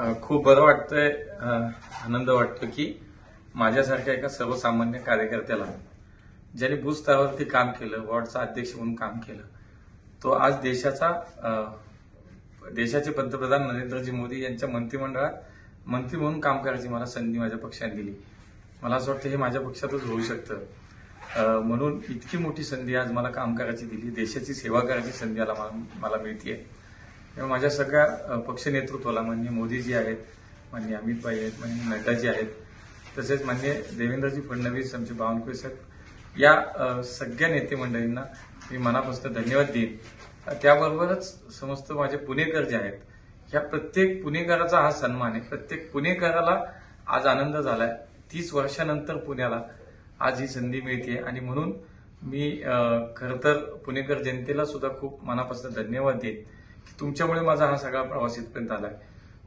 खूप बरं वाटतंय, आनंद वाटतो की माझ्यासारख्या एका सर्वसामान्य कार्यकर्त्याला ज्याने बूथ स्तरावरती काम केलं, वॉर्डचा अध्यक्ष म्हणून काम केलं, तो आज देशाचे पंतप्रधान नरेंद्रजी मोदी यांच्या मंत्रिमंडळात मंत्री म्हणून काम करायची मला संधी माझ्या पक्षाने दिली. मला असं वाटतं हे माझ्या पक्षातच होऊ शकतं. म्हणून इतकी मोठी संधी आज मला काम करायची दिली, देशाची सेवा करायची संधी मला मिळतेय. तेव्हा माझ्या सगळ्या पक्ष नेतृत्वाला माननीय मोदीजी आहेत, माननीय अमित भाई आहेत, माननीय नड्डाजी आहेत, तसेच माननीय देवेंद्रजी फडणवीस, आमचे बावनकुळे साहेब, या सगळ्या नेते मंडळींना मी मनापासून धन्यवाद देईन. त्याबरोबरच समस्त माझे पुणेकर जे आहेत, ह्या प्रत्येक पुणेकराचा हा सन्मान आहे. प्रत्येक पुणेकराला आज आनंद झालाय. 30 वर्षानंतर पुण्याला आज ही संधी मिळते आणि म्हणून मी खरं तर पुणेकर जनतेला सुद्धा खूप मनापासून धन्यवाद देईन की तुमच्यामुळे माझा हा सगळा प्रवास इथपर्यंत आलाय.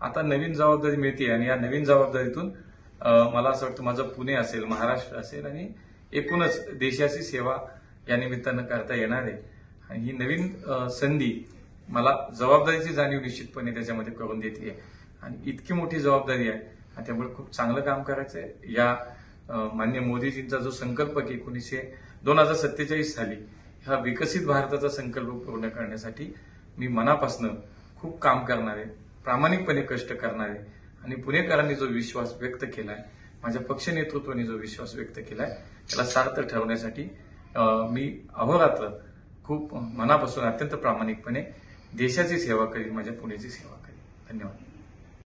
आता नवीन जबाबदारी मिळते आणि या नवीन जबाबदारीतून मला असं वाटतं माझं पुणे असेल, महाराष्ट्र असेल आणि एकूणच देशाची सेवा या निमित्तानं करता येणार आहे. आणि ही नवीन संधी मला जबाबदारीची जाणीव निश्चितपणे त्याच्यामध्ये करून देते आणि इतकी मोठी जबाबदारी आहे. त्यामुळे खूप चांगलं काम करायचं आहे. या माननीय मोदीजींचा जो संकल्प की 2047 साली हा विकसित भारताचा संकल्प पूर्ण करण्यासाठी मी मनापासून खूप काम करणार आहे, प्रामाणिकपणे कष्ट करणार आहे आणि पुणेकरांनी जो विश्वास व्यक्त केलाय, माझ्या पक्ष नेतृत्वाने जो विश्वास व्यक्त केलाय, त्याला सार्थ ठरवण्यासाठी मी अहोरात्र खूप मनापासून अत्यंत प्रामाणिकपणे देशाची सेवा करीन, माझ्या पुण्याची सेवा करीन. धन्यवाद.